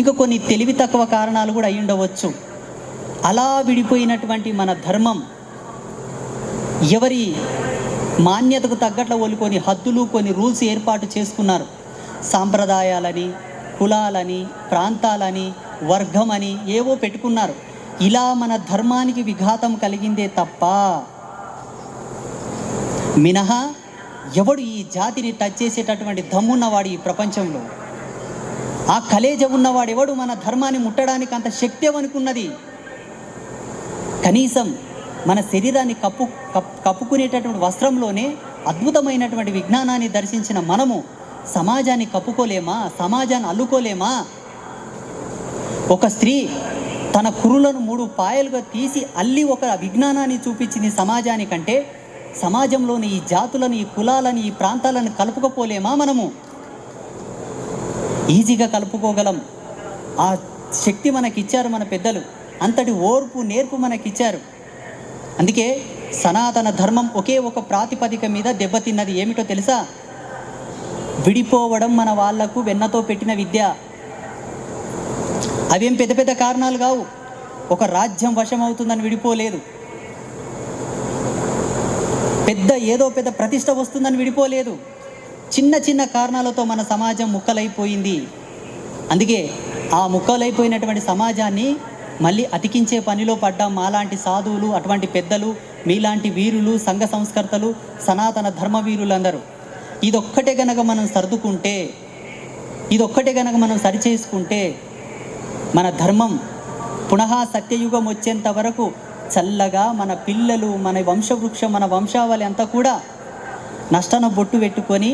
ఇంకా కొన్ని తెలివి తక్కువ కారణాలు కూడా అయి ఉండవచ్చు. అలా విడిపోయినటువంటి మన ధర్మం ఎవరి మాన్యతకు తగ్గట్లు వాళ్ళు కొన్ని హద్దులు, కొన్ని రూల్స్ ఏర్పాటు చేసుకున్నారు. సాంప్రదాయాలని, కులాలని, ప్రాంతాలని, వర్గమని ఏవో పెట్టుకున్నారు. ఇలా మన ధర్మానికి విఘాతం కలిగిందే తప్ప మినహా ఎవడు ఈ జాతిని టచ్ చేసేటటువంటి దమ్మున్నవాడు ఈ ప్రపంచంలో, ఆ కలేజ ఉన్నవాడు ఎవడు మన ధర్మాన్ని ముట్టడానికి అంత శక్తి అనుకున్నది? కనీసం మన శరీరాన్ని కప్పుకునేటటువంటి వస్త్రంలోనే అద్భుతమైనటువంటి విజ్ఞానాన్ని దర్శించిన మనము సమాజాన్ని కప్పుకోలేమా? సమాజాన్ని అల్లుకోలేమా? ఒక స్త్రీ తన కురులను 3 పాయలుగా తీసి అల్లి ఒక విజ్ఞానాన్ని చూపించింది సమాజానికంటే, సమాజంలోని ఈ జాతులను, ఈ కులాలను, ఈ ప్రాంతాలను కలుపుకపోలేమా? మనము ఈజీగా కలుపుకోగలం. ఆ శక్తి మనకిచ్చారు మన పెద్దలు, అంతటి ఓర్పు నేర్పు మనకిచ్చారు. అందుకే సనాతన ధర్మం ఒకే ఒక ప్రాతిపదిక మీద దెబ్బతిన్నది. ఏమిటో తెలుసా? విడిపోవడం మన వాళ్లకు వెన్నతో పెట్టిన విద్య. అవేం పెద్ద పెద్ద కారణాలు కావు. ఒక రాజ్యం వశమవుతుందని విడిపోలేదు, ఏదో పెద్ద ప్రతిష్ట వస్తుందని విడిపోలేదు. చిన్న చిన్న కారణాలతో మన సమాజం ముక్కలైపోయింది. అందుకే ఆ ముక్కలైపోయినటువంటి సమాజాన్ని మళ్ళీ అతికించే పనిలో పడ్డాం మాలాంటి సాధువులు, అటువంటి పెద్దలు, మీలాంటి వీరులు, సంఘ సంస్కర్తలు, సనాతన ధర్మవీరులందరూ. ఇదొక్కటే గనక మనం సర్దుకుంటే, ఇదొక్కటే గనక మనం సరిచేసుకుంటే మన ధర్మం పునః సత్యయుగం వచ్చేంత వరకు చల్లగా మన పిల్లలు, మన వంశవృక్షం, మన వంశావళి అంతా కూడా నష్టన బొట్టు పెట్టుకొని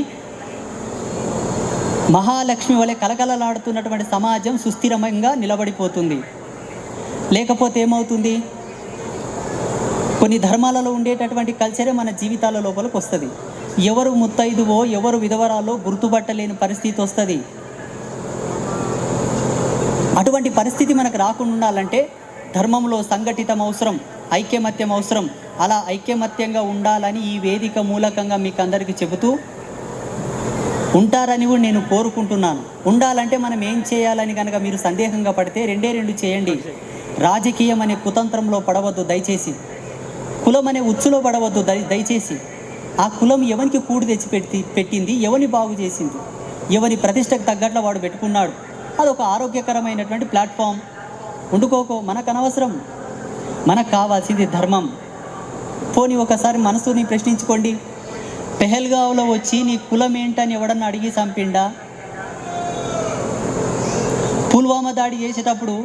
మహాలక్ష్మి వలె కలకలలాడుతున్నటువంటి సమాజం సుస్థిరంగా నిలబడిపోతుంది. లేకపోతే ఏమవుతుంది? కొన్ని ధర్మాలలో ఉండేటటువంటి కల్చరే మన జీవితాల లోపలికి వస్తుంది. ఎవరు ముత్తైదువో, ఎవరు విధవరాలో గుర్తుపట్టలేని పరిస్థితి వస్తుంది. అటువంటి పరిస్థితి మనకు రాకుండా ఉండాలంటే ధర్మంలో సంఘటితం అవసరం, ఐక్యమత్యం అవసరం. అలా ఐక్యమత్యంగా ఉండాలని ఈ వేదిక మూలకంగా మీకు అందరికీ చెబుతూ ఉంటారని కూడా నేను కోరుకుంటున్నాను. ఉండాలంటే మనం ఏం చేయాలని కనుక మీరు సందేహంగా పడితే 2 చేయండి. రాజకీయం అనే కుతంత్రంలో పడవద్దు దయచేసి. కులం అనే ఉచ్చులో పడవద్దు దయచేసి. ఆ కులం ఎవరికి కూడు తెచ్చి పెట్టింది, ఎవరిని బాగు చేసింది, ఎవరి ప్రతిష్టకు తగ్గట్ల వాడు పెట్టుకున్నాడు. అదొక ఆరోగ్యకరమైనటువంటి ప్లాట్ఫామ్. వండుకోకో, మనకు అనవసరం. మనకు కావాల్సింది ధర్మం. పోనీ ఒకసారి మనసుని ప్రశ్నించుకోండి. పెహల్గావ్లో వచ్చి నీ కులం ఏంటని ఎవడన్నా అడిగి చంపిండా? పుల్వామా దాడి చేసేటప్పుడు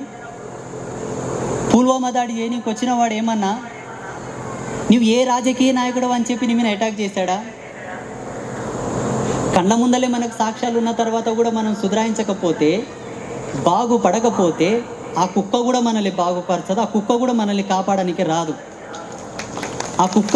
పుల్వామా దాడి చేయడానికి వచ్చిన వాడు ఏమన్నా నువ్వు ఏ రాజకీయ నాయకుడు అని చెప్పి నీ మీద అటాక్ చేశాడా? కళ్ళ ముందలే మనకు సాక్ష్యాలు ఉన్న తర్వాత కూడా మనం సుధరాయించకపోతే, బాగుపడకపోతే ఆ కుక్క కూడా మనల్ని బాగుపరచదు. ఆ కుక్క కూడా మనల్ని కాపాడడానికి రాదు. ఆ కుక్క